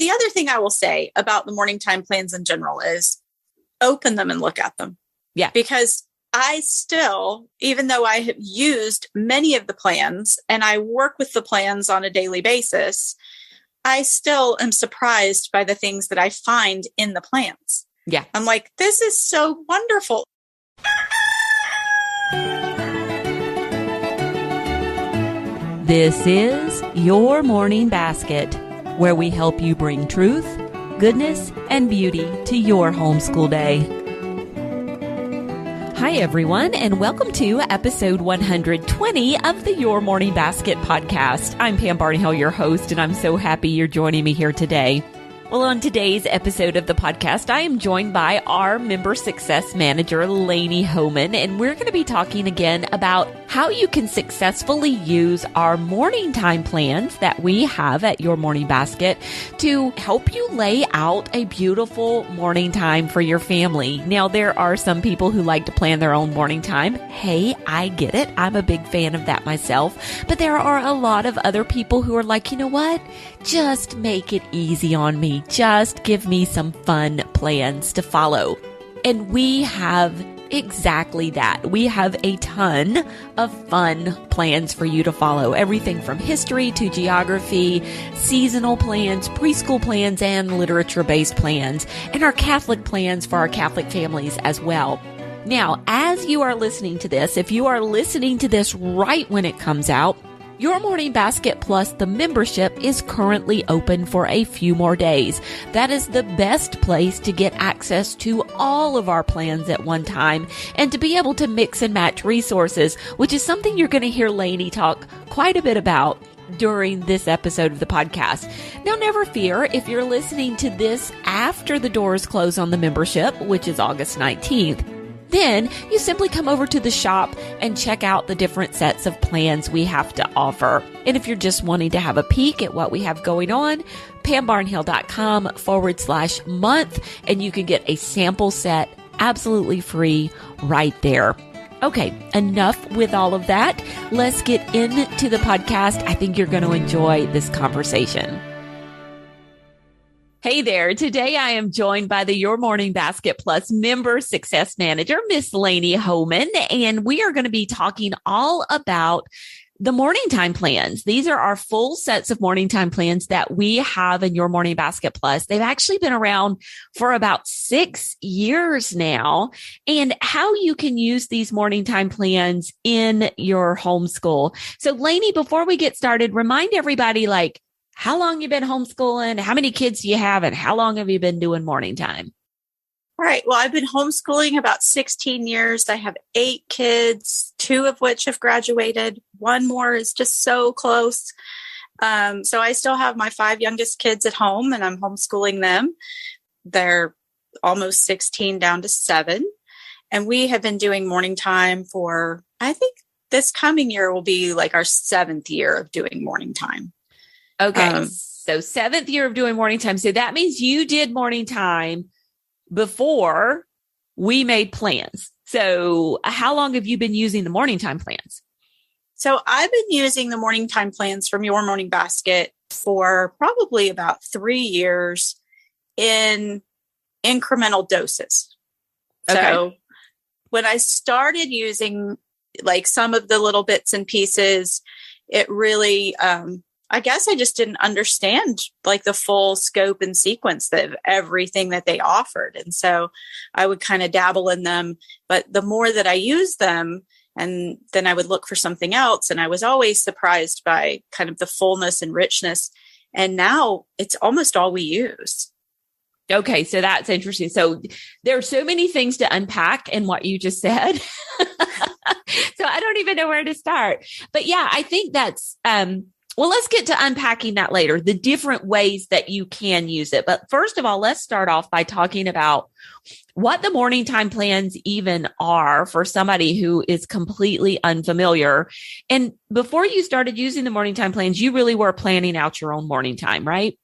the other thing I will say about the morning time plans in general is open them and look at them. Yeah. Because I still, even though I have used many of the plans and I work with the plans on a daily basis, I still am surprised by the things that I find in the plans. Yeah. I'm like, this is so wonderful. This is Your Morning Basket, where we help you bring truth, goodness, and beauty to your homeschool day. Hi, everyone, and welcome to episode 120 of the Your Morning Basket podcast. I'm Pam Barnhill, your host, and I'm so happy you're joining me here today. Well, on today's episode of the podcast, I am joined by our Member Success Manager, Laney Homan, and we're going to be talking again about how you can successfully use our morning time plans that we have at Your Morning Basket to help you lay out a beautiful morning time for your family. Now, there are some people who like to plan their own morning time. Hey, I get it. I'm a big fan of that myself. But there are a lot of other people who are like, you know what? Just make it easy on me. Just give me some fun plans to follow. And we have exactly that. We have a ton of fun plans for you to follow. Everything from history to geography, seasonal plans, preschool plans, and literature-based plans, and our Catholic plans for our Catholic families as well. Now, as you are listening to this, if you are listening to this right when it comes out, Your Morning Basket Plus, the membership, is currently open for a few more days. That is the best place to get access to all of our plans at one time and to be able to mix and match resources, which is something you're going to hear Laney talk quite a bit about during this episode of the podcast. Now, never fear, if you're listening to this after the doors close on the membership, which is August 19th, then you simply come over to the shop and check out the different sets of plans we have to offer. And if you're just wanting to have a peek at what we have going on, pambarnhill.com/month, and you can get a sample set absolutely free right there. Okay, enough with all of that. Let's get into the podcast. I think you're going to enjoy this conversation. Hey there. Today I am joined by the Your Morning Basket Plus Member Success Manager, Miss Laney Homan, and we are going to be talking all about the morning time plans. These are our full sets of morning time plans that we have in Your Morning Basket Plus. They've actually been around for about 6 years now, and how you can use these morning time plans in your homeschool. So Laney, before we get started, remind everybody, how long you been homeschooling, how many kids do you have, and how long have you been doing morning time? All right. Well, I've been homeschooling about 16 years. I have 8 kids, 2 of which have graduated. 1 more is just so close. So I still have my 5 youngest kids at home, and I'm homeschooling them. They're almost 16 down to 7. And we have been doing morning time for, I think this coming year will be like our 7th year of doing morning time. Okay. So 7th year of doing morning time. So that means you did morning time before we made plans. So how long have you been using the morning time plans? So I've been using the morning time plans from Your Morning Basket for probably about 3 years in incremental doses. Okay. So when I started using some of the little bits and pieces, it really, I guess I just didn't understand the full scope and sequence of everything that they offered. And so I would kind of dabble in them, but the more that I used them, and then I would look for something else. And I was always surprised by kind of the fullness and richness. And now it's almost all we use. Okay. So that's interesting. So there are so many things to unpack in what you just said. So I don't even know where to start, but yeah, I think that's, well, let's get to unpacking that later, the different ways that you can use it. But first of all, let's start off by talking about what the morning time plans even are for somebody who is completely unfamiliar. And before you started using the morning time plans, you really were planning out your own morning time, right?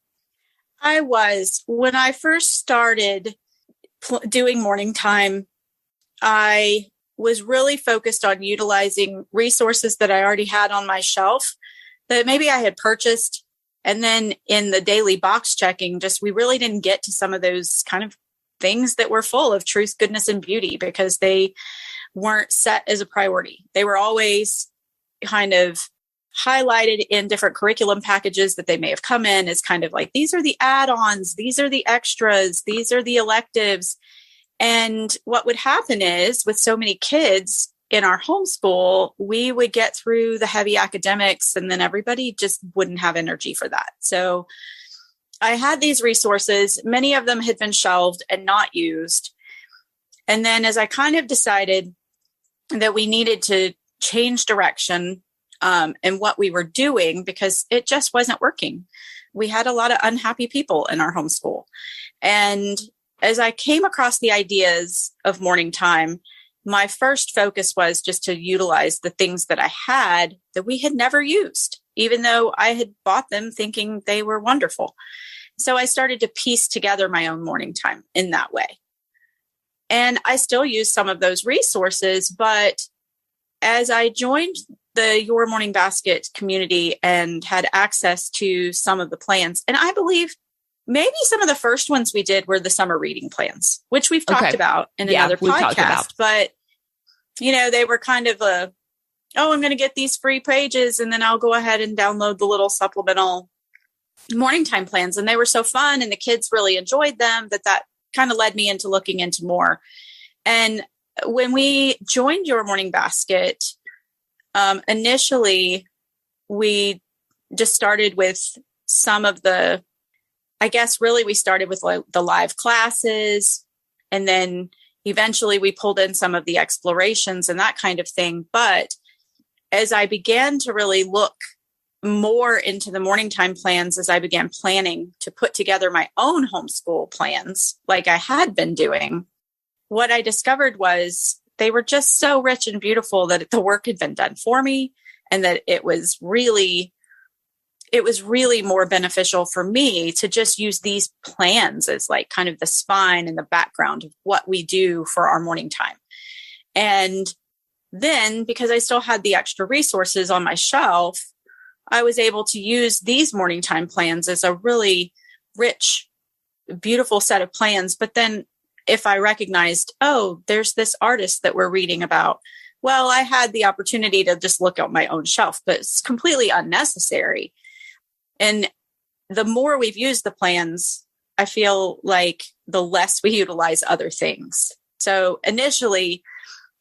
I was. When I first started doing morning time, I was really focused on utilizing resources that I already had on my shelf that maybe I had purchased And then in the daily box checking, just we really didn't get to some of those kind of things that were full of truth, goodness, and beauty because they weren't set as a priority. They were always kind of highlighted in different curriculum packages that they may have come in as kind of like, these are the add-ons, these are the extras, these are the electives. And what would happen is with so many kids in our homeschool, we would get through the heavy academics and then everybody just wouldn't have energy for that. So I had these resources. Many of them had been shelved and not used. And then as I kind of decided that we needed to change direction and what we were doing, because it just wasn't working. We had a lot of unhappy people in our homeschool. And as I came across the ideas of morning time, my first focus was just to utilize the things that I had that we had never used, even though I had bought them thinking they were wonderful. So I started to piece together my own morning time in that way. And I still use some of those resources, but as I joined the Your Morning Basket community and had access to some of the plans, and I believe maybe some of the first ones we did were the summer reading plans, which we've talked about in another podcast. But, they were kind of I'm going to get these free pages and then I'll go ahead and download the little supplemental morning time plans. And they were so fun and the kids really enjoyed them that kind of led me into looking into more. And when we joined Your Morning Basket, initially we just started with some of we started with the live classes, and then eventually we pulled in some of the explorations and that kind of thing. But as I began to really look more into the morning time plans, as I began planning to put together my own homeschool plans, like I had been doing, what I discovered was they were just so rich and beautiful that the work had been done for me, and that it was really more beneficial for me to just use these plans as like kind of the spine and the background of what we do for our morning time. And then because I still had the extra resources on my shelf, I was able to use these morning time plans as a really rich, beautiful set of plans. But then if I recognized, there's this artist that we're reading about, well, I had the opportunity to just look at my own shelf, but it's completely unnecessary. And the more we've used the plans, I feel like the less we utilize other things. So initially,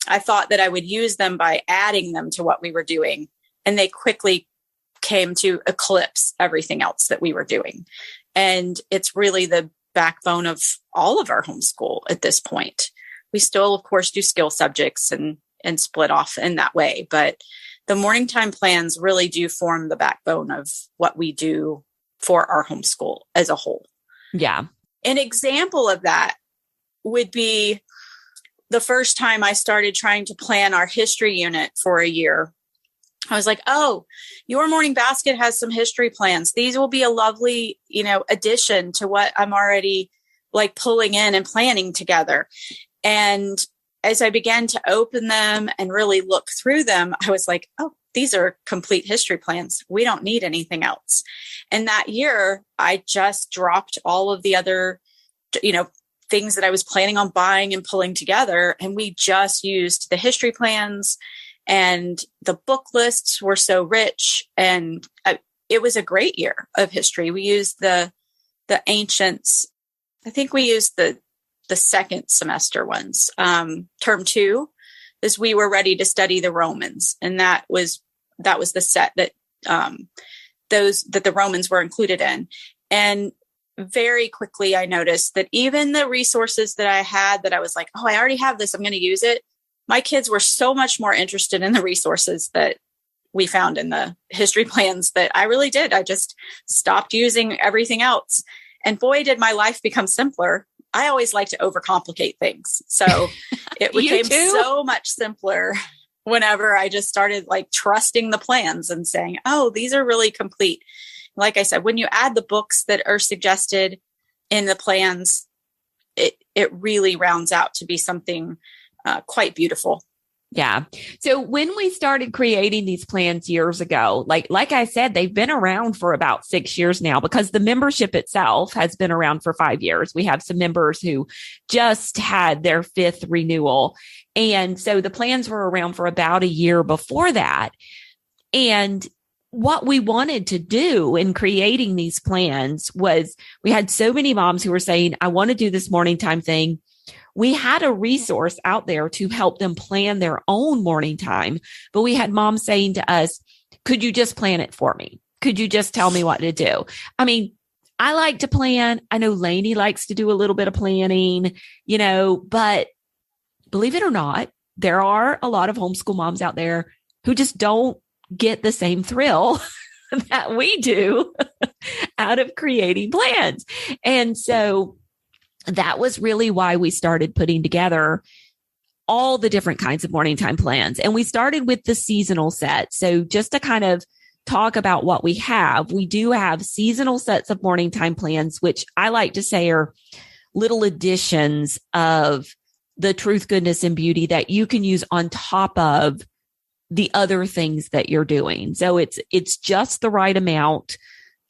I thought that I would use them by adding them to what we were doing, and they quickly came to eclipse everything else that we were doing. And it's really the backbone of all of our homeschool at this point. We still, of course, do skill subjects and split off in that way, but the morning time plans really do form the backbone of what we do for our homeschool as a whole. Yeah. An example of that would be the first time I started trying to plan our history unit for a year. I was like, Your Morning Basket has some history plans. These will be a lovely, addition to what I'm already like pulling in and planning together. And as I began to open them and really look through them, I was like, these are complete history plans. We don't need anything else. And that year, I just dropped all of the other, things that I was planning on buying and pulling together. And we just used the history plans, and the book lists were so rich. And it was a great year of history. We used the ancients. I think we used the second semester ones. Term 2 is we were ready to study the Romans. And that was the set that the Romans were included in. And very quickly, I noticed that even the resources that I had that I was like, I already have this, I'm going to use it. My kids were so much more interested in the resources that we found in the history plans that I really did. I just stopped using everything else. And boy, did my life become simpler. I always like to overcomplicate things. So it became so much simpler whenever I just started like trusting the plans and saying, these are really complete. Like I said, when you add the books that are suggested in the plans, it really rounds out to be something quite beautiful. Yeah. So when we started creating these plans years ago, like I said, they've been around for about 6 years now because the membership itself has been around for 5 years. We have some members who just had their 5th renewal. And so the plans were around for about a year before that. And what we wanted to do in creating these plans was we had so many moms who were saying, I want to do this morning time thing. We had a resource out there to help them plan their own morning time, but we had moms saying to us, could you just plan it for me? Could you just tell me what to do? I mean, I like to plan. I know Laney likes to do a little bit of planning, but believe it or not, there are a lot of homeschool moms out there who just don't get the same thrill that we do out of creating plans. And so that was really why we started putting together all the different kinds of morning time plans. And we started with the seasonal set. So just to kind of talk about what we have, we do have seasonal sets of morning time plans, which I like to say are little additions of the truth, goodness, and beauty that you can use on top of the other things that you're doing. So it's just the right amount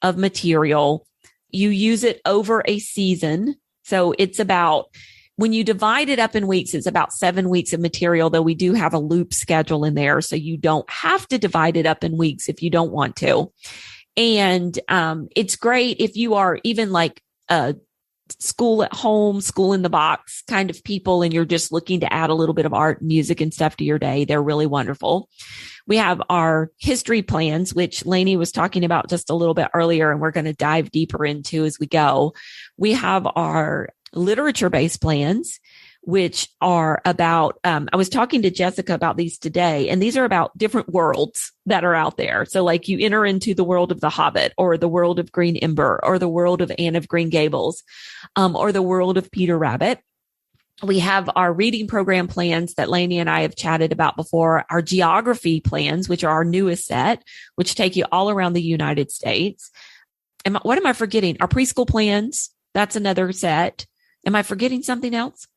of material. You use it over a season. So it's about, when you divide it up in weeks, it's about 7 weeks of material, though we do have a loop schedule in there. So you don't have to divide it up in weeks if you don't want to. And it's great if you are even like a school at home, school in the box kind of people, and you're just looking to add a little bit of art, music, and stuff to your day. They're really wonderful. We have our history plans, which Laney was talking about just a little bit earlier, and we're going to dive deeper into as we go. We have our literature-based plans, which are about, I was talking to Jessica about these today, and these are about different worlds that are out there. So like you enter into the world of The Hobbit, or the world of Green Ember, or the world of Anne of Green Gables, or the world of Peter Rabbit. We have our reading program plans that Laney and I have chatted about before, our geography plans, which are our newest set, which take you all around the United States. What am I forgetting? Our preschool plans, that's another set. Am I forgetting something else?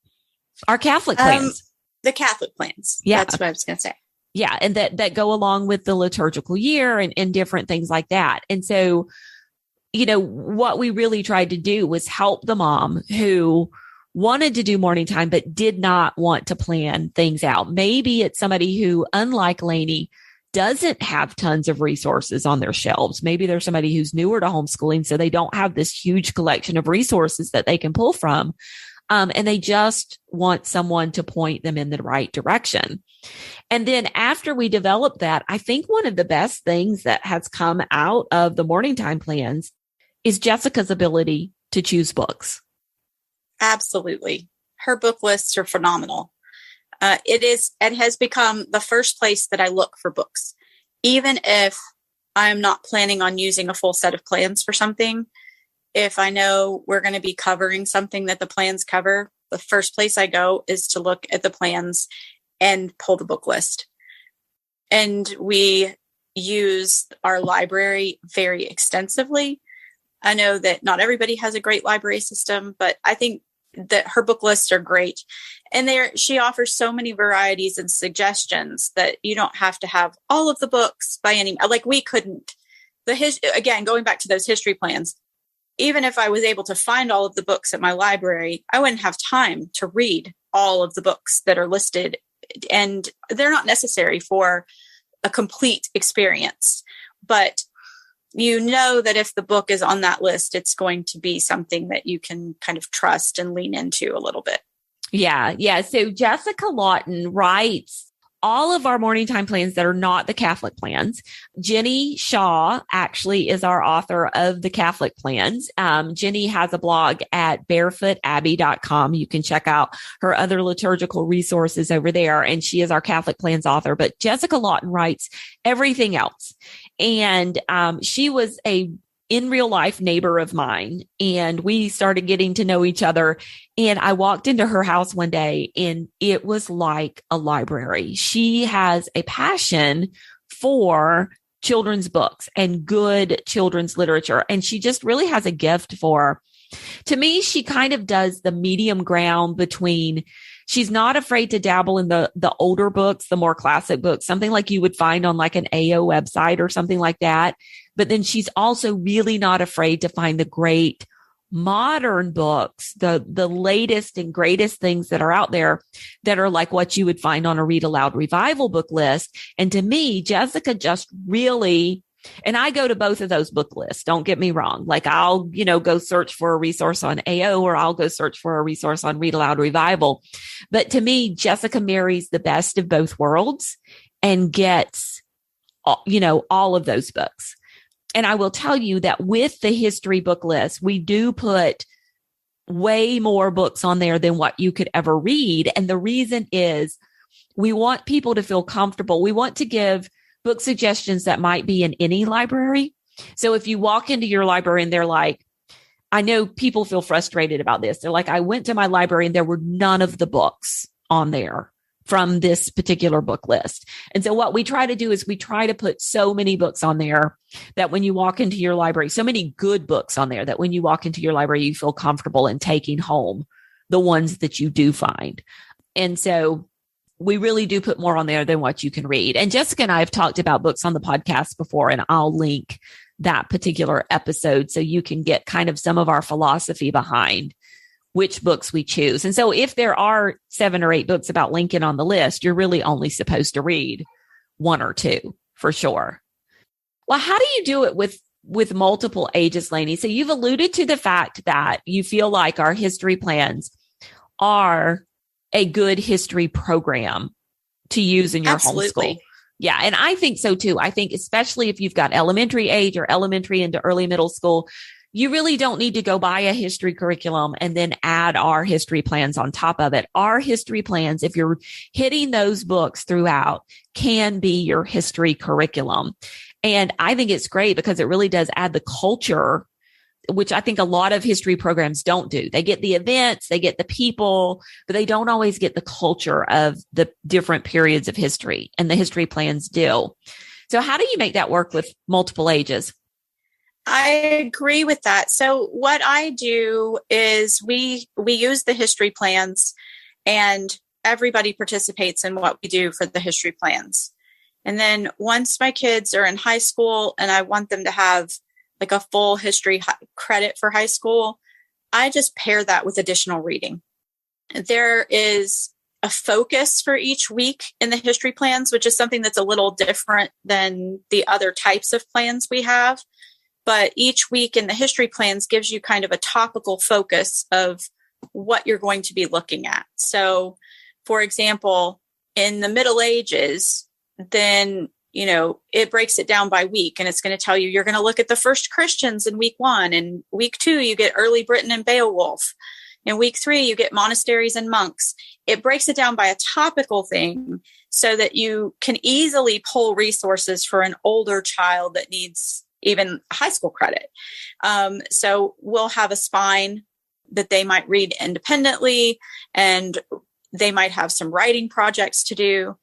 Our Catholic plans. The Catholic plans. Yeah. That's what I was going to say. Yeah. And that go along with the liturgical year and different things like that. And so, what we really tried to do was help the mom who wanted to do morning time, but did not want to plan things out. Maybe it's somebody who, unlike Laney, doesn't have tons of resources on their shelves. Maybe there's somebody who's newer to homeschooling, so they don't have this huge collection of resources that they can pull from. And they just want someone to point them in the right direction. And then after we developed that, I think one of the best things that has come out of the morning time plans is Jessica's ability to choose books. Absolutely. Her book lists are phenomenal. It has become the first place that I look for books. Even if I'm not planning on using a full set of plans for something, if I know we're going to be covering something that the plans cover, the first place I go is to look at the plans and pull the book list. And we use our library very extensively. I know that not everybody has a great library system, but I think that her book lists are great. And she offers so many varieties and suggestions that you don't have to have all of the books by any, like we couldn't. Again, going back to those history plans, even if I was able to find all of the books at my library, I wouldn't have time to read all of the books that are listed, and they're not necessary for a complete experience. But you know that if the book is on that list, it's going to be something that you can kind of trust and lean into a little bit. Yeah. So Jessica Lawton writes all of our morning time plans that are not the Catholic plans. Jenny Shaw actually is our author of the Catholic plans. Jenny has a blog at barefootabbey.com. You can check out her other liturgical resources over there. And she is our Catholic plans author, but Jessica Lawton writes everything else. And she was in real life neighbor of mine, and we started getting to know each other. And I walked into her house one day and it was like a library. She has a passion for children's books and good children's literature. And she just really has a gift to me, she kind of does the medium ground between She's not afraid to dabble in the older books, the more classic books, something like you would find on like an AO website or something like that. But then she's also really not afraid to find the great modern books, the latest and greatest things that are out there that are like what you would find on a read aloud revival book list. And to me, Jessica just really, and I go to both of those book lists. Don't get me wrong. Like I'll, go search for a resource on AO or I'll go search for a resource on Read Aloud Revival. But to me, Jessica marries the best of both worlds and gets, all of those books. And I will tell you that with the history book list, we do put way more books on there than what you could ever read. And the reason is we want people to feel comfortable. We want to give book suggestions that might be in any library. So if you walk into your library and they're like, I know people feel frustrated about this. They're like, I went to my library and there were none of the books on there from this particular book list. And so what we try to do is we try to put so many books on there that when you walk into your library, so many good books on there that when you walk into your library, you feel comfortable in taking home the ones that you do find. And so we really do put more on there than what you can read. And Jessica and I have talked about books on the podcast before, and I'll link that particular episode so you can get kind of some of our philosophy behind which books we choose. And so if there are 7 or 8 books about Lincoln on the list, you're really only supposed to read 1 or 2 for sure. Well, how do you do it with multiple ages, Laney? So you've alluded to the fact that you feel like our history plans are a good history program to use in your homeschool. Yeah. And I think so too. I think especially if you've got elementary age or elementary into early middle school, you really don't need to go buy a history curriculum and then add our history plans on top of it. Our history plans, if you're hitting those books throughout, can be your history curriculum. And I think it's great because it really does add the culture, which I think a lot of history programs don't do. They get the events, they get the people, but they don't always get the culture of the different periods of history, and the history plans do. So how do you make that work with multiple ages? I agree with that. So what I do is we use the history plans, and everybody participates in what we do for the history plans. And then once my kids are in high school and I want them to have like a full history credit for high school, I just pair that with additional reading. There is a focus for each week in the history plans, which is something that's a little different than the other types of plans we have. But each week in the history plans gives you kind of a topical focus of what you're going to be looking at. So, for example, in the Middle Ages, then, it breaks it down by week, and it's going to tell you, you're going to look at the first Christians in week 1. And week 2, you get early Britain and Beowulf. In week 3, you get monasteries and monks. It breaks it down by a topical thing so that you can easily pull resources for an older child that needs even high school credit. So we'll have a spine that they might read independently, and they might have some writing projects to do.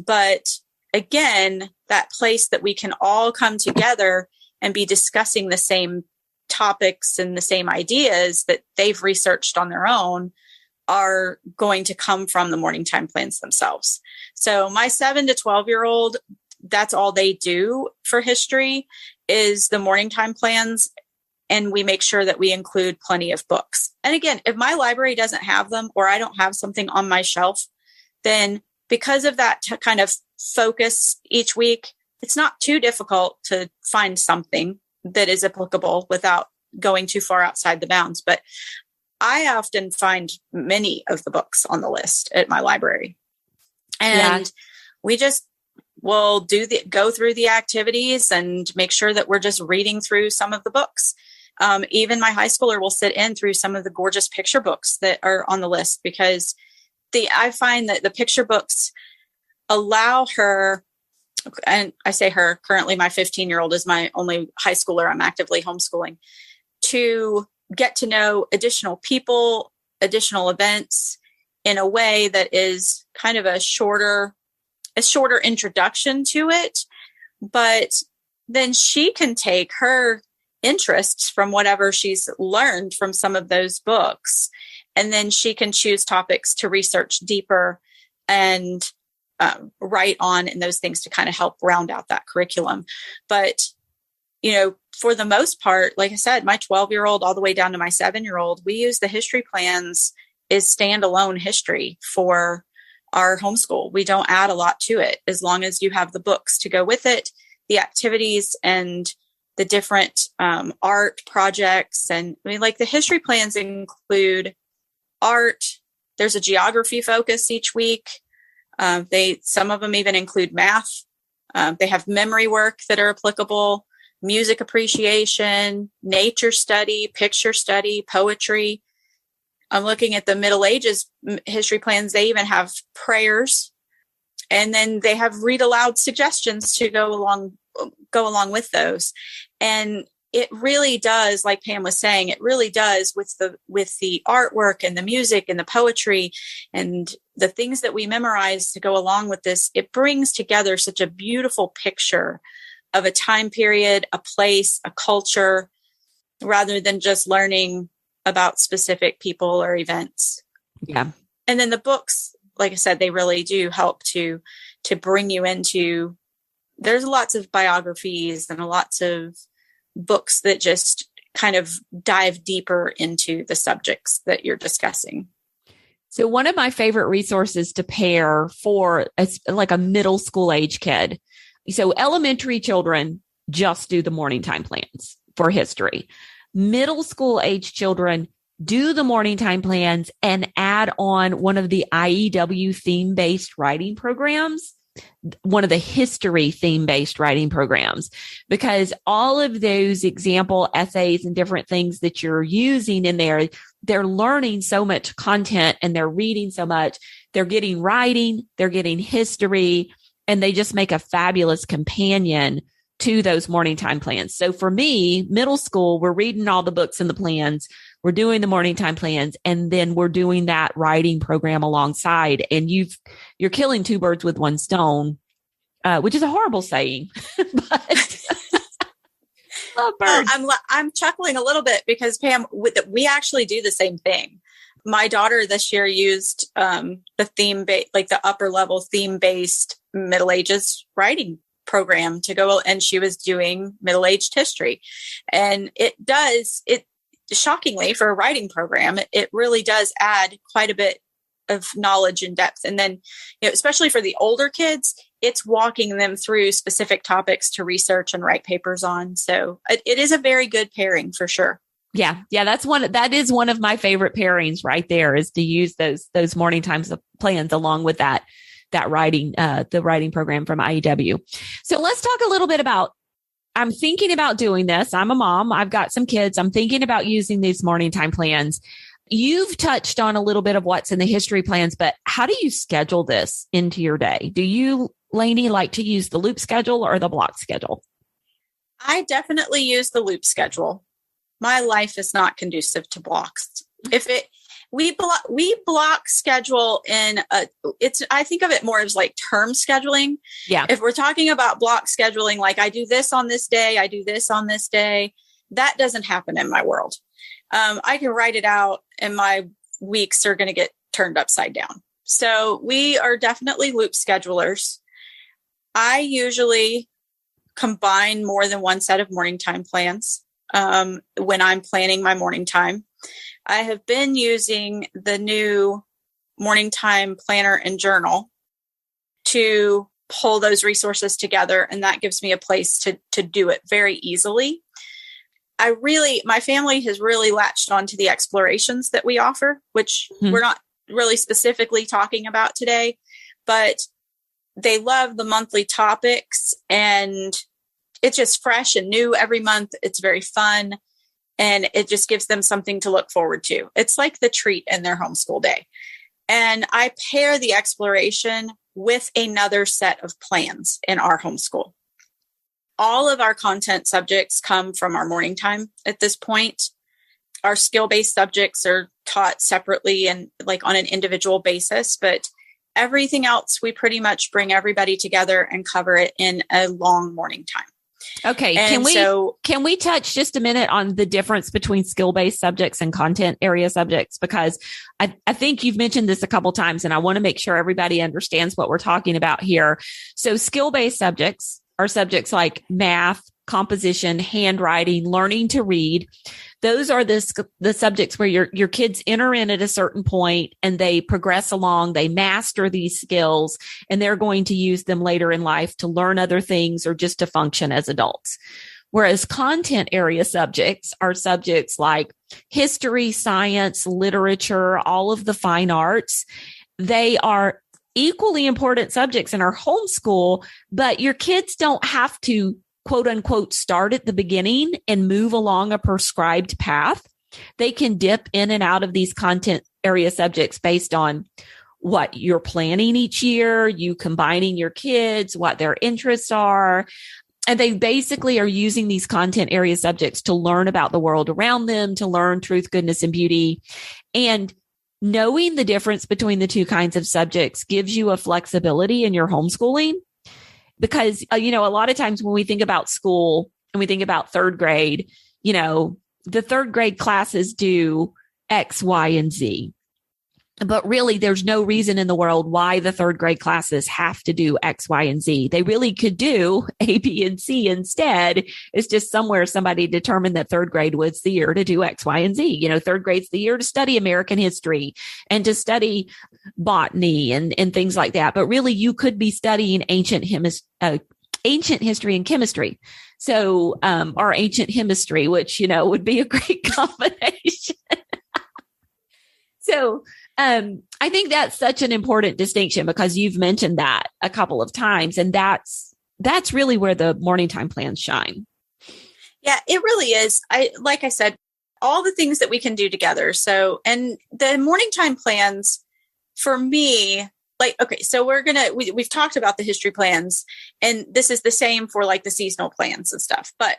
But again, that place that we can all come together and be discussing the same topics and the same ideas that they've researched on their own are going to come from the morning time plans themselves. So my 7 to 12-year-old, that's all they do for history is the morning time plans. And we make sure that we include plenty of books. And again, if my library doesn't have them, or I don't have something on my shelf, then because of that kind of focus each week, it's not too difficult to find something that is applicable without going too far outside the bounds. But I often find many of the books on the list at my library. And we just will go through the activities and make sure that we're just reading through some of the books. Even my high schooler will sit in through some of the gorgeous picture books that are on the list, because I find that the picture books allow her, and I say her, currently my 15-year-old is my only high schooler I'm actively homeschooling, to get to know additional people, additional events in a way that is kind of a shorter introduction to it. But then she can take her interests from whatever she's learned from some of those books And then she can choose topics to research deeper and write on, and those things to kind of help round out that curriculum. But, for the most part, like I said, my 12-year-old all the way down to my 7-year-old, we use the history plans is standalone history for our homeschool. We don't add a lot to it, as long as you have the books to go with it, the activities and the different art projects. And like the history plans include art. There's a geography focus each week. Some of them even include math. They have memory work that are applicable, music appreciation, nature study, picture study, poetry. I'm looking at the Middle Ages history plans. They even have prayers, and then they have read aloud suggestions to go along with those. And it really does, like Pam was saying, it really does with the artwork and the music and the poetry and the things that we memorize to go along with this. It brings together such a beautiful picture of a time period, a place, a culture, rather than just learning about specific people or events. Yeah. And then the books, like I said, they really do help to bring you into, there's lots of biographies and lots of books that just kind of dive deeper into the subjects that you're discussing. So one of my favorite resources to pair for like a middle school age kid. So elementary children just do the morning time plans for history. Middle school age children do the morning time plans and add on one of the IEW theme-based writing programs, one of the history theme-based writing programs, because all of those example essays and different things that you're using in there, they're learning so much content and they're reading so much. They're getting writing, they're getting history, and they just make a fabulous companion to those morning time plans. So for me, middle school, we're reading all the books and the plans. We're doing the morning time plans, and then we're doing that writing program alongside. And you're killing two birds with one stone, which is a horrible saying, but love birds. I'm chuckling a little bit because Pam, we actually do the same thing. My daughter this year used the the upper level theme-based Middle Ages writing program to go, and she was doing middle-aged history. And it shockingly, for a writing program, it really does add quite a bit of knowledge and depth. And then, especially for the older kids, it's walking them through specific topics to research and write papers on. So it is a very good pairing for sure. Yeah. That is one of my favorite pairings right there, is to use those morning times plans along with that writing, the writing program from IEW. So let's talk a little bit about, I'm thinking about doing this. I'm a mom. I've got some kids. I'm thinking about using these morning time plans. You've touched on a little bit of what's in the history plans, but how do you schedule this into your day? Do you, Laney, like to use the loop schedule or the block schedule? I definitely use the loop schedule. My life is not conducive to blocks. We block schedule I think of it more as like term scheduling. Yeah. If we're talking about block scheduling, like I do this on this day, I do this on this day, that doesn't happen in my world. I can write it out and my weeks are going to get turned upside down. So we are definitely loop schedulers. I usually combine more than one set of morning time plans when I'm planning my morning time. I have been using the new morning time planner and journal to pull those resources together, and that gives me a place to do it very easily. My family has really latched onto the explorations that we offer, which we're not really specifically talking about today, but they love the monthly topics, and it's just fresh and new every month. It's very fun. And it just gives them something to look forward to. It's like the treat in their homeschool day. And I pair the exploration with another set of plans in our homeschool. All of our content subjects come from our morning time at this point. Our skill-based subjects are taught separately and like on an individual basis, but everything else, we pretty much bring everybody together and cover it in a long morning time. Okay. And can we touch just a minute on the difference between skill-based subjects and content area subjects? Because I think you've mentioned this a couple times, and I want to make sure everybody understands what we're talking about here. So skill-based subjects are subjects like math, composition, handwriting, learning to read. Those are the subjects where your kids enter in at a certain point and they progress along, they master these skills, and they're going to use them later in life to learn other things or just to function as adults. Whereas content area subjects are subjects like history, science, literature, all of the fine arts. They are equally important subjects in our homeschool, but your kids don't have to quote unquote start at the beginning and move along a prescribed path. They can dip in and out of these content area subjects based on what you're planning each year, you combining your kids, what their interests are. And they basically are using these content area subjects to learn about the world around them, to learn truth, goodness, and beauty. And knowing the difference between the two kinds of subjects gives you a flexibility in your homeschooling. Because, a lot of times when we think about school and we think about third grade, the third grade classes do X, Y, and Z. But really, there's no reason in the world why the third grade classes have to do X, Y, and Z. They really could do A, B, and C instead. It's just somewhere somebody determined that third grade was the year to do X, Y, and Z. Third grade's the year to study American history and to study botany and things like that. But really, you could be studying ancient history and chemistry. So, or ancient chemistry, which, would be a great combination. So, I think that's such an important distinction because you've mentioned that a couple of times, and that's really where the morning time plans shine. Yeah, it really is. Like I said, all the things that we can do together. So, and the morning time plans for me, so we've talked about the history plans, and this is the same for like the seasonal plans and stuff. But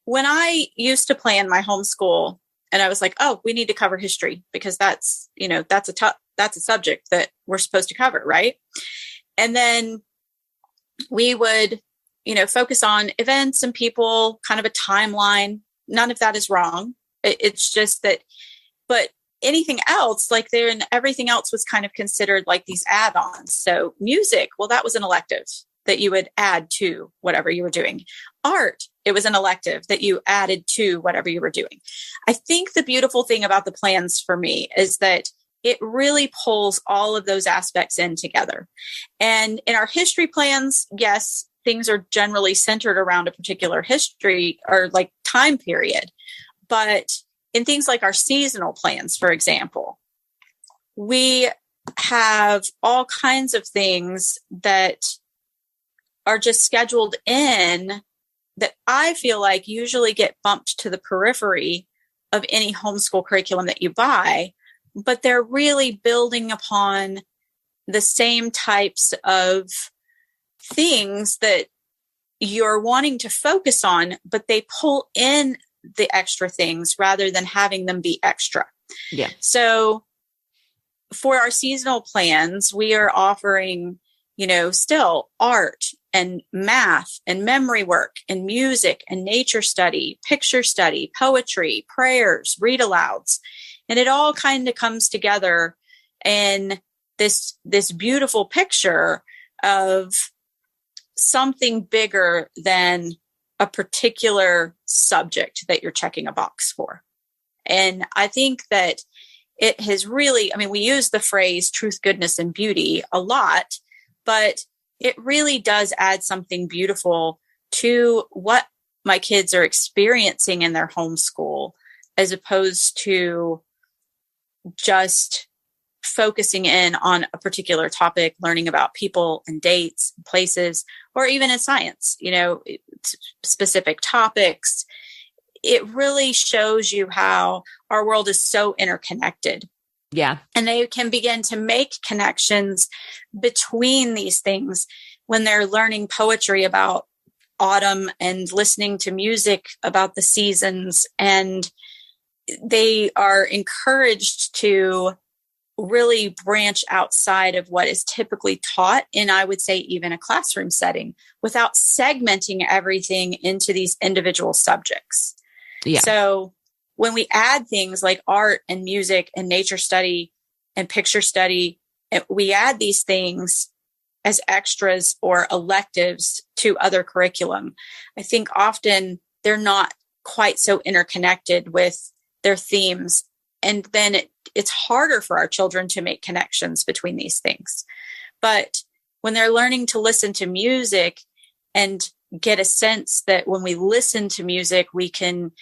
when I used to plan my homeschool, and I was like, oh, we need to cover history because that's a subject that we're supposed to cover, right? And then we would, focus on events and people, kind of a timeline. None of that is wrong. It's just that, but anything else, like there and everything else was kind of considered like these add-ons. So music, well, that was an elective that you would add to whatever you were doing. Art, it was an elective that you added to whatever you were doing. I think the beautiful thing about the plans for me is that it really pulls all of those aspects in together. And in our history plans, yes, things are generally centered around a particular history or like time period. But in things like our seasonal plans, for example, we have all kinds of things that are just scheduled in that I feel like usually get bumped to the periphery of any homeschool curriculum that you buy, but they're really building upon the same types of things that you're wanting to focus on, but they pull in the extra things rather than having them be extra. Yeah. So for our seasonal plans, we are offering, still art and math and memory work and music and nature study, picture study, poetry, prayers, read alouds. And it all kind of comes together in this beautiful picture of something bigger than a particular subject that you're checking a box for. And I think that it has really, we use the phrase truth, goodness, and beauty a lot, but it really does add something beautiful to what my kids are experiencing in their homeschool, as opposed to just focusing in on a particular topic, learning about people and dates, and places, or even in science, specific topics. It really shows you how our world is so interconnected. Yeah. And they can begin to make connections between these things when they're learning poetry about autumn and listening to music about the seasons. And they are encouraged to really branch outside of what is typically taught in, I would say, even a classroom setting, without segmenting everything into these individual subjects. Yeah. So when we add things like art and music and nature study and picture study, we add these things as extras or electives to other curriculum. I think often they're not quite so interconnected with their themes. And then it's harder for our children to make connections between these things. But when they're learning to listen to music and get a sense that when we listen to music, we can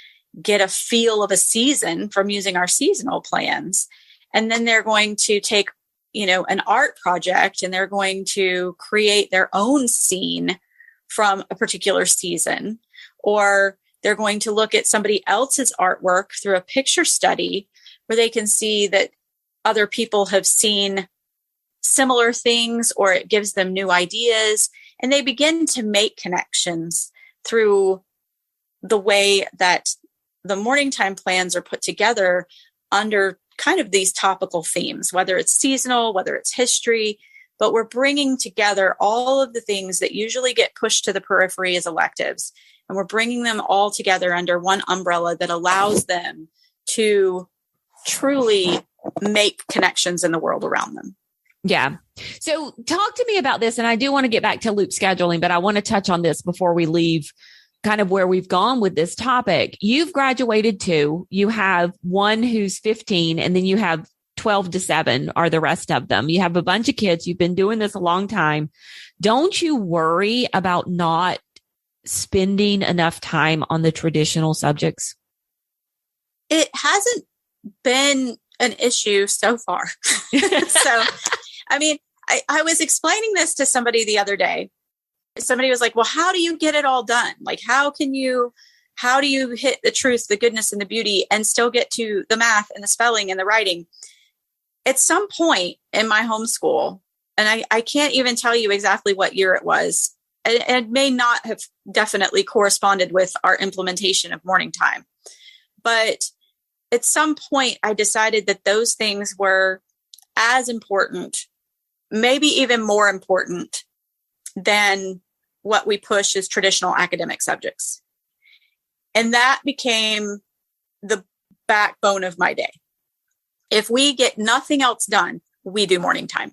get a feel of a season from using our seasonal plans. And then they're going to take, an art project, and they're going to create their own scene from a particular season, or they're going to look at somebody else's artwork through a picture study where they can see that other people have seen similar things, or it gives them new ideas. And they begin to make connections through the way that the morning time plans are put together under kind of these topical themes, whether it's seasonal, whether it's history, but we're bringing together all of the things that usually get pushed to the periphery as electives. And we're bringing them all together under one umbrella that allows them to truly make connections in the world around them. Yeah. So talk to me about this. And I do want to get back to loop scheduling, but I want to touch on this before we leave kind of where we've gone with this topic. You've graduated 2. You have one who's 15, and then you have 12 to 7 are the rest of them. You have a bunch of kids. You've been doing this a long time. Don't you worry about not spending enough time on the traditional subjects? It hasn't been an issue so far. So, I mean, I was explaining this to somebody the other day. Somebody was like, well, how do you get it all done? Like, how do you hit the truth, the goodness, and the beauty, and still get to the math and the spelling and the writing? At some point in my homeschool, and I can't even tell you exactly what year it was, and it may not have definitely corresponded with our implementation of morning time, but at some point I decided that those things were as important, maybe even more important than what we push as traditional academic subjects. And that became the backbone of my day. If we get nothing else done, we do morning time.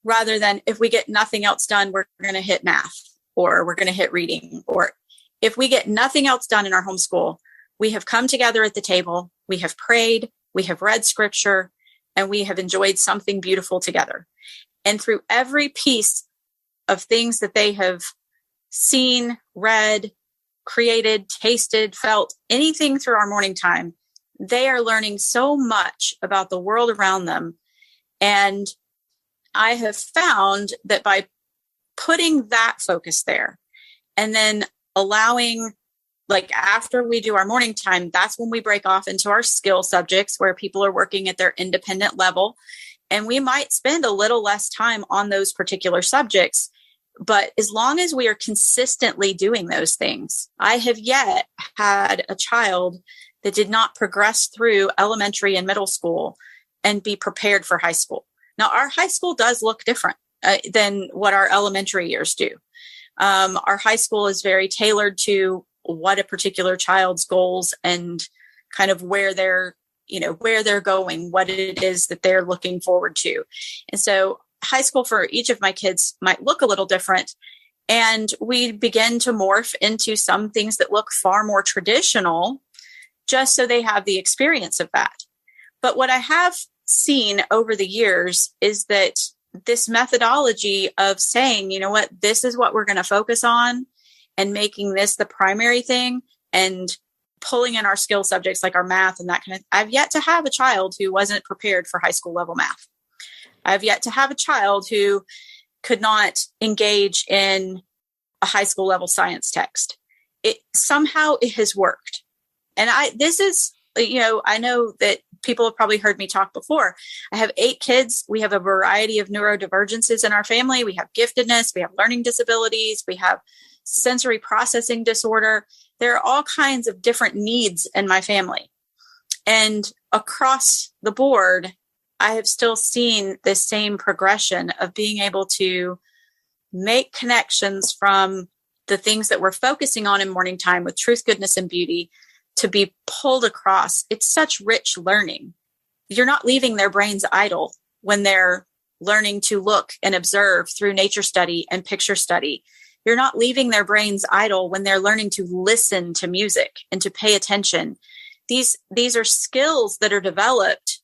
Rather than if we get nothing else done, we're going to hit math, or we're going to hit reading. Or if we get nothing else done in our homeschool, we have come together at the table, we have prayed, we have read scripture, and we have enjoyed something beautiful together. And through every piece of things that they have seen, read, created, tasted, felt, anything through our morning time, they are learning so much about the world around them. And I have found that by putting that focus there, and then allowing, like after we do our morning time, that's when we break off into our skill subjects where people are working at their independent level. And we might spend a little less time on those particular subjects. But as long as we are consistently doing those things, I have yet had a child that did not progress through elementary and middle school and be prepared for high school. Now, our high school does look different than what our elementary years do. Our high school is very tailored to what a particular child's goals and kind of where they're going, what it is that they're looking forward to. And so high school for each of my kids might look a little different. And we begin to morph into some things that look far more traditional, just so they have the experience of that. But what I have seen over the years is that this methodology of saying, you know what, this is what we're going to focus on, and making this the primary thing, and pulling in our skill subjects like our math and that kind of, I've yet to have a child who wasn't prepared for high school level math. I've yet to have a child who could not engage in a high school level science text. It has worked. And I know that people have probably heard me talk before. I have 8 kids. We have a variety of neurodivergences in our family. We have giftedness. We have learning disabilities. We have sensory processing disorder. There are all kinds of different needs in my family. And across the board, I have still seen this same progression of being able to make connections from the things that we're focusing on in morning time with truth, goodness, and beauty to be pulled across. It's such rich learning. You're not leaving their brains idle when they're learning to look and observe through nature study and picture study. You're not leaving their brains idle when they're learning to listen to music and to pay attention. These are skills that are developed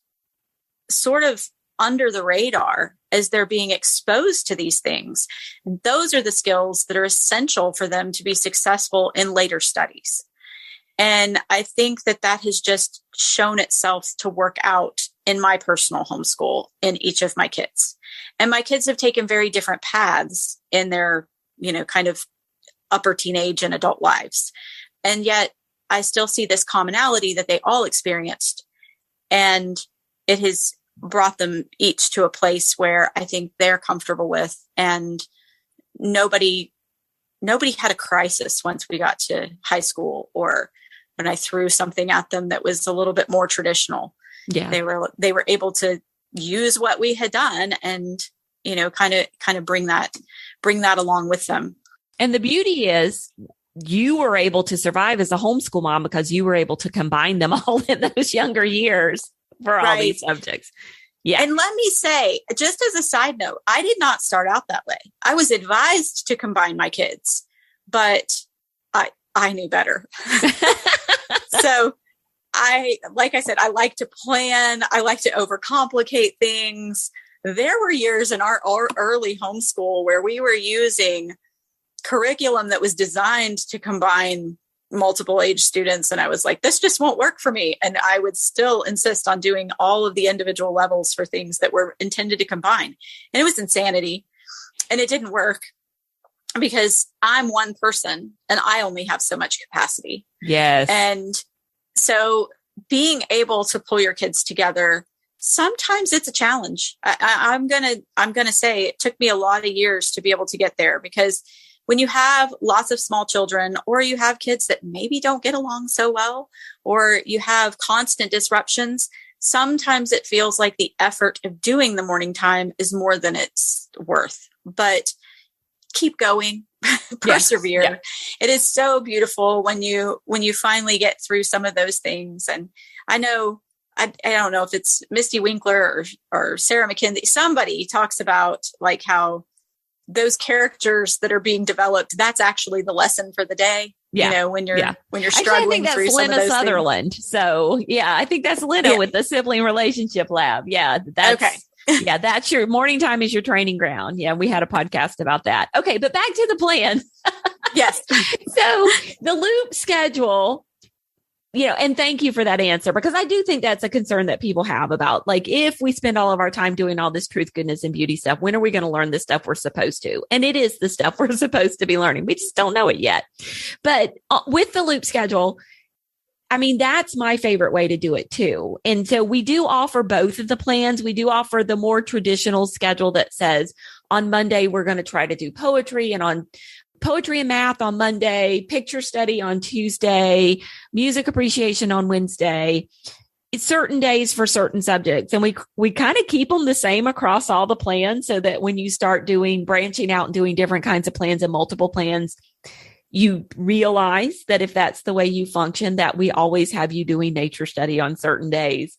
sort of under the radar as they're being exposed to these things. And those are the skills that are essential for them to be successful in later studies. And I think that has just shown itself to work out in my personal homeschool in each of my kids. And my kids have taken very different paths in their, kind of upper teenage and adult lives. And yet I still see this commonality that they all experienced. And it has brought them each to a place where I think they're comfortable with, and nobody had a crisis once we got to high school or when I threw something at them that was a little bit more traditional. Yeah. They were able to use what we had done and, kind of bring that along with them. And the beauty is you were able to survive as a homeschool mom because you were able to combine them all in those younger years for all these subjects. Yeah. And let me say, just as a side note, I did not start out that way. I was advised to combine my kids, but I knew better. So like I said, I like to plan. I like to overcomplicate things. There were years in our early homeschool where we were using curriculum that was designed to combine multiple age students. And I was like, this just won't work for me. And I would still insist on doing all of the individual levels for things that were intended to combine. And it was insanity. And it didn't work because I'm one person and I only have so much capacity. Yes. And so being able to pull your kids together, sometimes it's a challenge. I'm gonna say it took me a lot of years to be able to get there, because when you have lots of small children, or you have kids that maybe don't get along so well, or you have constant disruptions, sometimes it feels like the effort of doing the morning time is more than it's worth. But keep going, persevere. Yeah. It is so beautiful when you finally get through some of those things. And I know, I don't know if it's Misty Winkler or Sarah McKenzie, somebody talks about like how those characters that are being developed, that's actually the lesson for the day. Yeah. When you're struggling I think that's through some Lena of those Sutherland. things. So yeah, I think that's Lena with the sibling relationship lab. Yeah. That's okay. Yeah, that's your morning time is your training ground. Yeah, we had a podcast about that. Okay, but back to the plan. Yes. So the loop schedule, and thank you for that answer, because I do think that's a concern that people have about, like, if we spend all of our time doing all this truth, goodness, and beauty stuff, when are we going to learn the stuff we're supposed to? And it is the stuff we're supposed to be learning. We just don't know it yet. But with the loop schedule, I mean, that's my favorite way to do it too. And so we do offer both of the plans. We do offer the more traditional schedule that says on Monday, we're going to try to do poetry, and on poetry and math on Monday, picture study on Tuesday, music appreciation on Wednesday, certain days for certain subjects. And we kind of keep them the same across all the plans, so that when you start branching out and doing different kinds of plans and multiple plans, you realize that if that's the way you function, that we always have you doing nature study on certain days.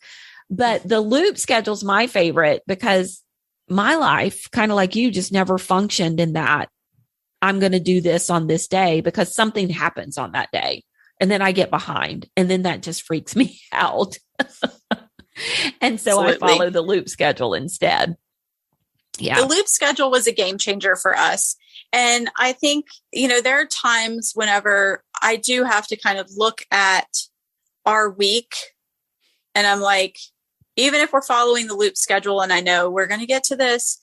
But the loop schedule's my favorite, because my life, kind of like you, just never functioned in that I'm going to do this on this day, because something happens on that day and then I get behind, and then that just freaks me out. And so Absolutely. I follow the loop schedule instead. Yeah. The loop schedule was a game changer for us. And I think, there are times whenever I do have to kind of look at our week, and I'm like, even if we're following the loop schedule and I know we're going to get to this,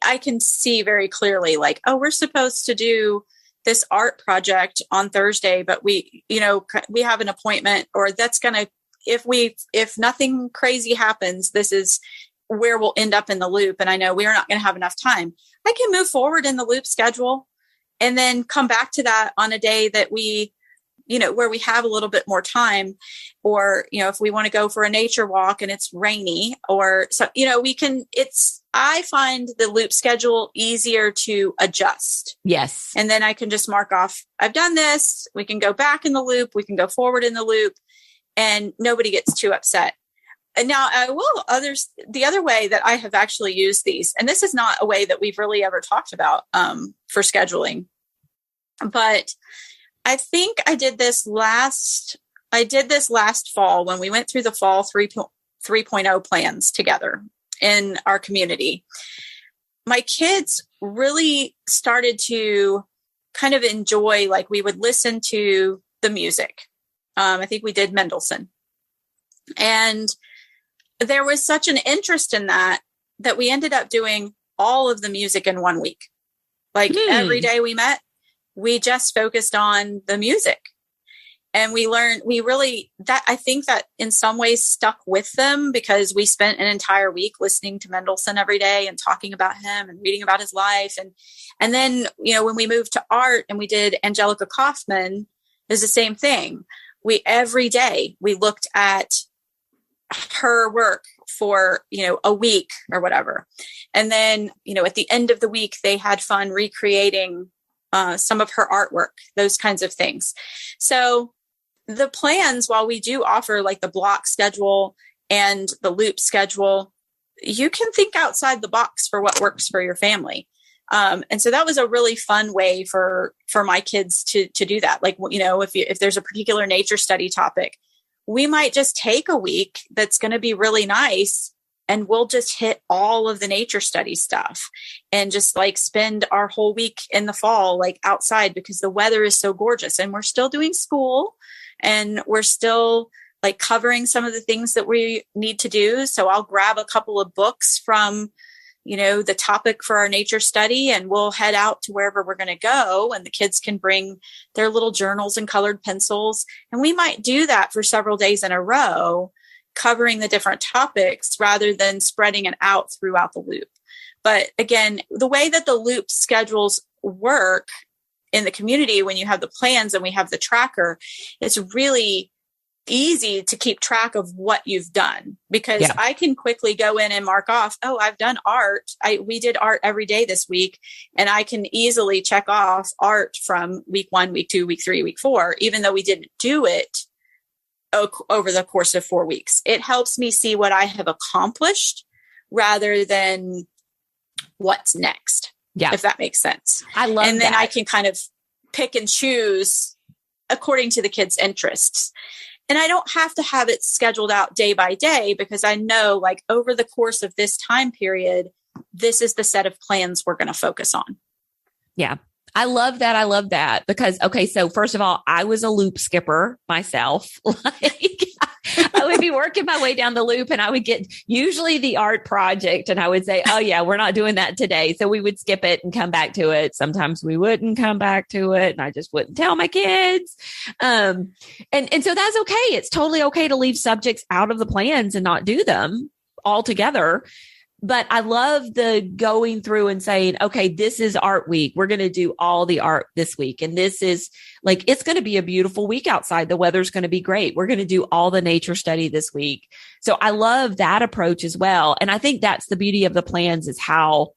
I can see very clearly, like, oh, we're supposed to do this art project on Thursday, but we have an appointment, or that's going to, if nothing crazy happens, this is where we'll end up in the loop. And I know we are not going to have enough time. I can move forward in the loop schedule and then come back to that on a day that we where we have a little bit more time, or, if we want to go for a nature walk and it's rainy, or so, I find the loop schedule easier to adjust. Yes. And then I can just mark off, I've done this. We can go back in the loop. We can go forward in the loop, and nobody gets too upset. And now the other way that I have actually used these, and this is not a way that we've really ever talked about for scheduling, but I think I did this last fall when we went through the fall 3.0 plans together in our community. My kids really started to kind of enjoy, like, we would listen to the music. I think we did Mendelssohn. And there was such an interest in that we ended up doing all of the music in 1 week. Like every day we met, we just focused on the music. And I think that in some ways stuck with them, because we spent an entire week listening to Mendelssohn every day and talking about him and reading about his life. And then, when we moved to art and we did Angelica Kauffman, is the same thing. Every day we looked at her work for, a week or whatever. And then, at the end of the week, they had fun recreating some of her artwork, those kinds of things. So the plans, while we do offer like the block schedule and the loop schedule, you can think outside the box for what works for your family. And so that was a really fun way for my kids to do that. Like, if there's a particular nature study topic, we might just take a week that's going to be really nice, and we'll just hit all of the nature study stuff and just like spend our whole week in the fall, like outside, because the weather is so gorgeous, and we're still doing school and we're still like covering some of the things that we need to do. So I'll grab a couple of books from, the topic for our nature study, and we'll head out to wherever we're going to go, and the kids can bring their little journals and colored pencils. And we might do that for several days in a row, covering the different topics rather than spreading it out throughout the loop. But again, the way that the loop schedules work in the community, when you have the plans and we have the tracker, it's really easy to keep track of what you've done, because I can quickly go in and mark off, I've done art. We did art every day this week, and I can easily check off art from week 1, week 2, week 3, week 4, even though we didn't do it over the course of 4 weeks. It helps me see what I have accomplished rather than what's next. Yeah. If that makes sense. I love that. And then I can kind of pick and choose according to the kids' interests. And I don't have to have it scheduled out day by day, because I know, like, over the course of this time period, this is the set of plans we're going to focus on. Yeah. I love that. I love that because, okay, so first of all, I was a loop skipper myself. Like, I would be working my way down the loop, and I would get usually the art project, and I would say, oh yeah, we're not doing that today. So we would skip it and come back to it. Sometimes we wouldn't come back to it, and I just wouldn't tell my kids. And so that's okay. It's totally okay to leave subjects out of the plans and not do them altogether. But I love the going through and saying, okay, this is art week. We're going to do all the art this week. And this is like, it's going to be a beautiful week outside. The weather's going to be great. We're going to do all the nature study this week. So I love that approach as well. And I think that's the beauty of the plans, is how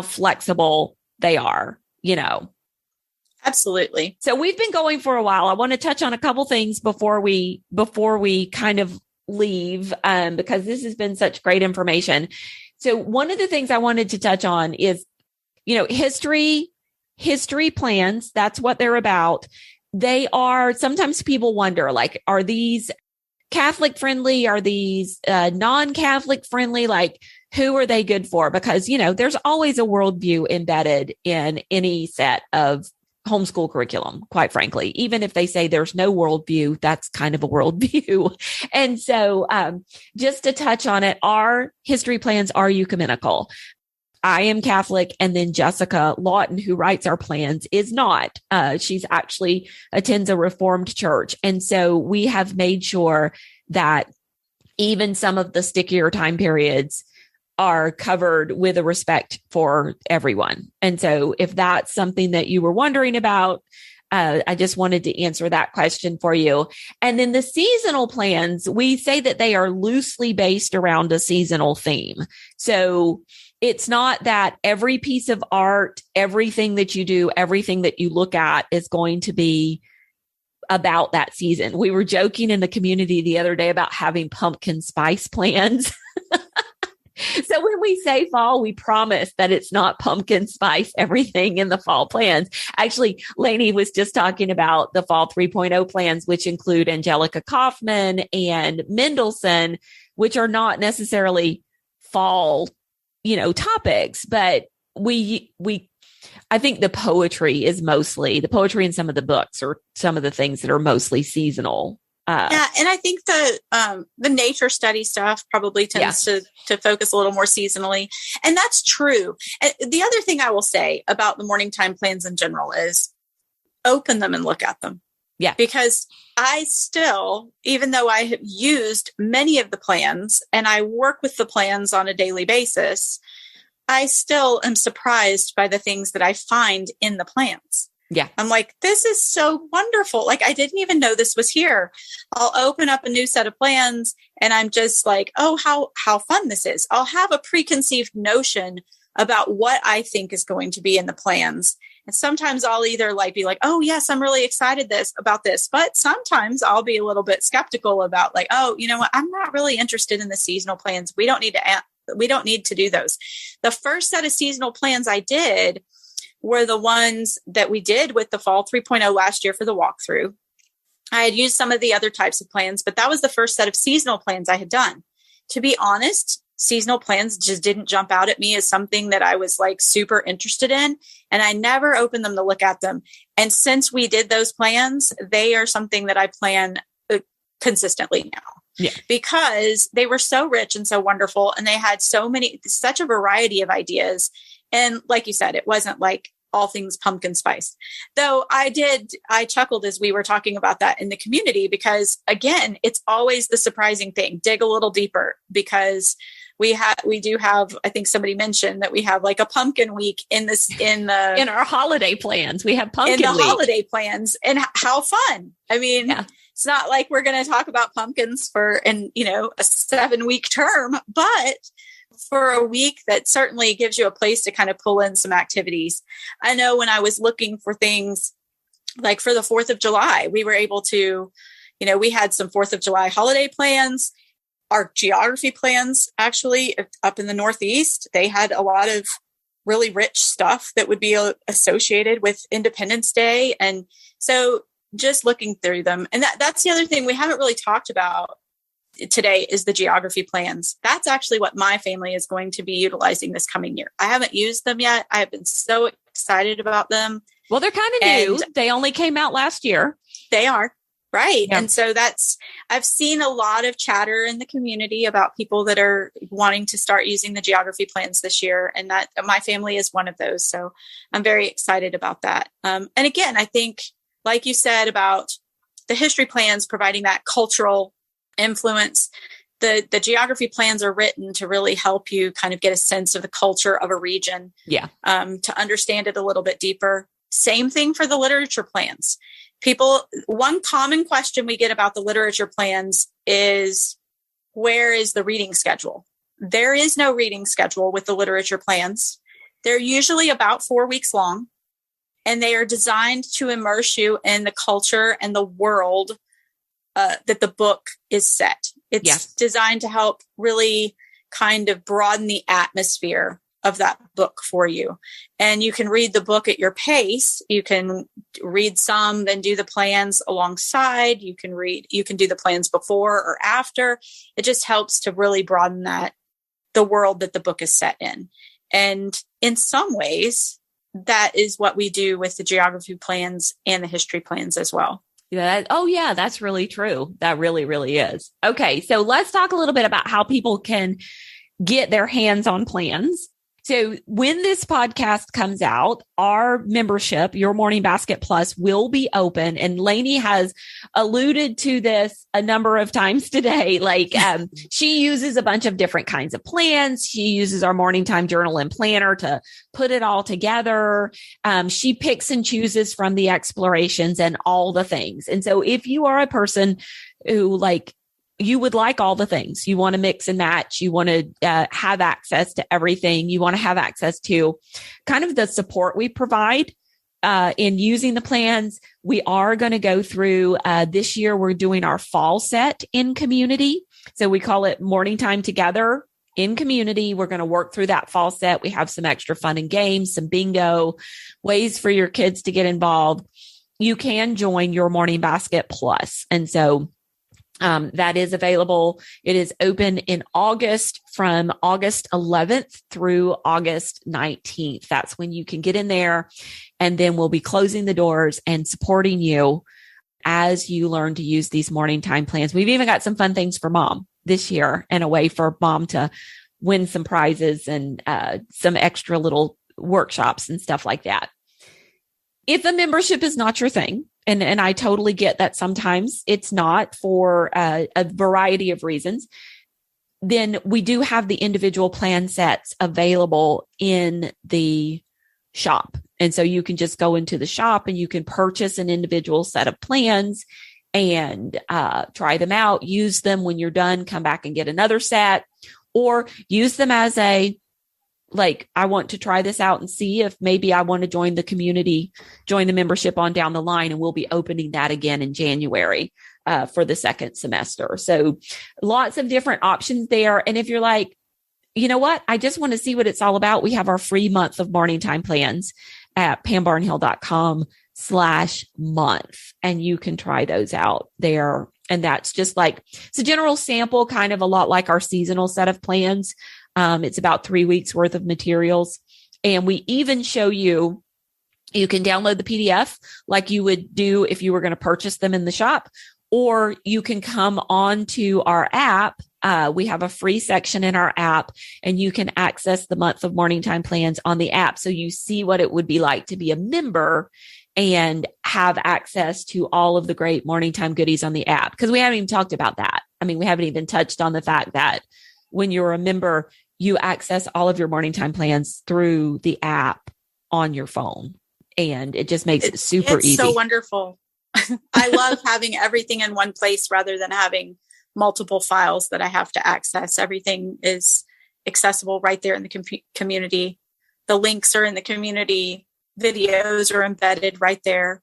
flexible they are, Absolutely. So we've been going for a while. I want to touch on a couple things before we kind of leave, because this has been such great information. So one of the things I wanted to touch on is, history plans. That's what they're about. They are, sometimes people wonder, like, are these Catholic friendly? Are these non-Catholic friendly? Like, who are they good for? Because, there's always a worldview embedded in any set of homeschool curriculum, quite frankly. Even if they say there's no worldview, that's kind of a worldview. And so just to touch on it, our history plans are ecumenical. I am Catholic, and then Jessica Lawton, who writes our plans, is not. She's actually attends a Reformed church. And so we have made sure that even some of the stickier time periods are covered with a respect for everyone. And so if that's something that you were wondering about, I just wanted to answer that question for you. And then the seasonal plans, we say that they are loosely based around a seasonal theme. So it's not that every piece of art, everything that you do, everything that you look at is going to be about that season. We were joking in the community the other day about having pumpkin spice plans. So when we say fall, we promise that it's not pumpkin spice, everything in the fall plans. Actually, Laney was just talking about the fall 3.0 plans, which include Angelica Kaufman and Mendelssohn, which are not necessarily fall, topics, but I think the poetry and some of the books are some of the things that are mostly seasonal. Yeah. And I think the nature study stuff probably tends to focus a little more seasonally. And that's true. And the other thing I will say about the morning time plans in general is open them and look at them. Yeah. Because I still, even though I have used many of the plans and I work with the plans on a daily basis, I still am surprised by the things that I find in the plans. Yeah. I'm like, this is so wonderful. Like, I didn't even know this was here. I'll open up a new set of plans and I'm just like, oh, how fun this is. I'll have a preconceived notion about what I think is going to be in the plans. And sometimes I'll either be like, oh, yes, I'm really excited about this. But sometimes I'll be a little bit skeptical about oh, you know what? I'm not really interested in the seasonal plans. We don't need to do those. The first set of seasonal plans I did were the ones that we did with the fall 3.0 last year for the walkthrough. I had used some of the other types of plans, but that was the first set of seasonal plans I had done. To be honest, seasonal plans just didn't jump out at me as something that I was super interested in. And I never opened them to look at them. And since we did those plans, they are something that I plan consistently now. Yeah. Because they were so rich and so wonderful. And they had such a variety of ideas. And like you said, it wasn't all things pumpkin spice. Though I chuckled as we were talking about that in the community, because again, it's always the surprising thing. Dig a little deeper, because we do have, I think somebody mentioned that we have a pumpkin week in our holiday plans. We have pumpkin in the week. Holiday plans, and how fun. I mean, It's not like we're going to talk about pumpkins for a 7-week term, but for a week that certainly gives you a place to kind of pull in some activities. I know when I was looking for things for the 4th of July, we were able to, we had some 4th of July holiday plans. Our geography plans, actually, up in the Northeast, they had a lot of really rich stuff that would be associated with Independence Day. And so just looking through them. And that's the other thing we haven't really talked about today is the geography plans. That's actually what my family is going to be utilizing this coming year. I haven't used them yet. I have been so excited about them. Well, they're kind of new. They only came out last year. They are. Right. Yeah. And so I've seen a lot of chatter in the community about people that are wanting to start using the geography plans this year. And that my family is one of those. So I'm very excited about that. And again, I think, like you said about the history plans providing that cultural influence, the geography plans are written to really help you kind of get a sense of the culture of a region. Yeah. To understand it a little bit deeper. Same thing for the literature plans. One common question we get about the literature plans is, where is the reading schedule? There is no reading schedule with the literature plans. They're usually about 4 weeks long, and they are designed to immerse you in the culture and the world that the book is set. It's designed to help really kind of broaden the atmosphere of that book for you. And you can read the book at your pace. You can read some, then do the plans alongside. You can do the plans before or after. It just helps to really broaden the world that the book is set in. And in some ways, that is what we do with the geography plans and the history plans as well. Yeah. That's really true. That really, really is. Okay. So let's talk a little bit about how people can get their hands on plans. So when this podcast comes out, our membership, Your Morning Basket Plus, will be open. And Laney has alluded to this a number of times today. Like, she uses a bunch of different kinds of plans. She uses our Morning Time Journal and Planner to put it all together. She picks and chooses from the explorations and all the things. And so if you are a person who you would like all the things, you want to mix and match, you want to have access to everything, you want to have access to kind of the support we provide in using the plans. We are going to go through this year. We're doing our fall set in community. So we call it Morning Time Together in Community. We're going to work through that fall set. We have some extra fun and games, some bingo, ways for your kids to get involved. You can join Your Morning Basket Plus. And so that is available. It is open in August, from August 11th through August 19th. That's when you can get in there, and then we'll be closing the doors and supporting you as you learn to use these morning time plans. We've even got some fun things for mom this year, and a way for mom to win some prizes and some extra little workshops and stuff like that. If a membership is not your thing, and I totally get that sometimes it's not, for a variety of reasons, then we do have the individual plan sets available in the shop. And so you can just go into the shop and you can purchase an individual set of plans and try them out, use them. When you're done, come back and get another set, or use them as I want to try this out and see if maybe I want to join the community, join the membership on down the line. And we'll be opening that again in January for the second semester. So lots of different options there. And if you're like, you know what, I just want to see what it's all about, we have our free month of morning time plans at pambarnhill.com/month. And you can try those out there. And that's just it's a general sample, kind of a lot like our seasonal set of plans. It's about 3 weeks worth of materials. And we even show you can download the PDF like you would do if you were going to purchase them in the shop, or you can come on to our app. We have a free section in our app, and you can access the month of morning time plans on the app. So you see what it would be like to be a member and have access to all of the great morning time goodies on the app. Because we haven't even talked about that. I mean, we haven't even touched on the fact that when you're a member, you access all of your morning time plans through the app on your phone. And it just makes it super easy. It's so wonderful. I love having everything in one place rather than having multiple files that I have to access. Everything is accessible right there in the community. The links are in the community. Videos are embedded right there.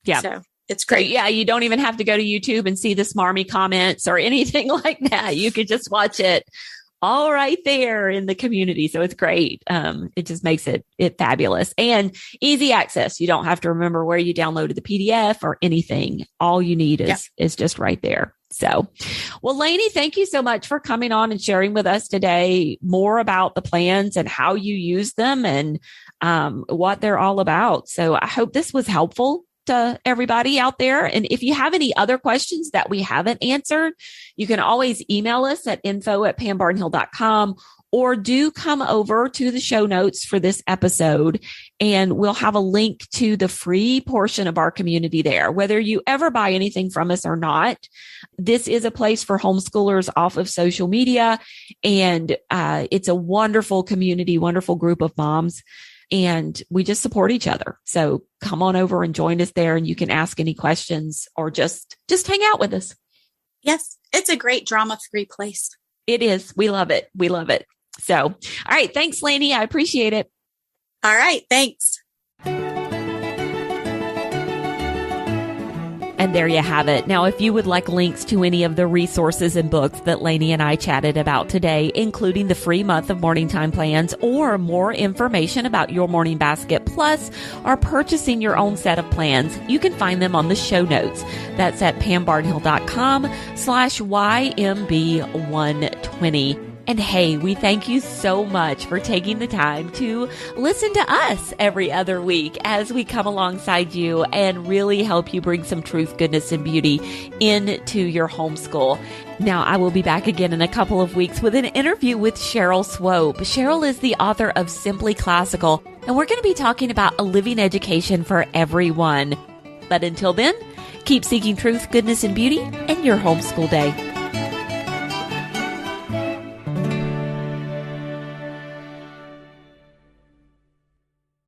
Yeah. So it's great. So, yeah. You don't even have to go to YouTube and see the smarmy comments or anything like that. You could just watch it all right there in the community. So it's great. It just makes it fabulous and easy access. You don't have to remember where you downloaded the PDF or anything. All you need is just right there. So, well, Laney, thank you so much for coming on and sharing with us today more about the plans and how you use them and what they're all about. So I hope this was helpful to everybody out there. And if you have any other questions that we haven't answered, you can always email us at info@pambarnhill.com, or do come over to the show notes for this episode, and we'll have a link to the free portion of our community there. Whether you ever buy anything from us or not, this is a place for homeschoolers off of social media. And it's a wonderful community, wonderful group of moms. And we just support each other. So come on over and join us there, and you can ask any questions or just hang out with us. Yes, it's a great drama-free place. It is. We love it. We love it. So, all right. Thanks, Laney. I appreciate it. All right. Thanks. And there you have it. Now, if you would like links to any of the resources and books that Laney and I chatted about today, including the free month of morning time plans, or more information about Your Morning Basket Plus, or purchasing your own set of plans, you can find them on the show notes. That's at pambarnhill.com/YMB120. And hey, we thank you so much for taking the time to listen to us every other week as we come alongside you and really help you bring some truth, goodness, and beauty into your homeschool. Now, I will be back again in a couple of weeks with an interview with Cheryl Swope. Cheryl is the author of Simply Classical, and we're going to be talking about a living education for everyone. But until then, keep seeking truth, goodness, and beauty in your homeschool day.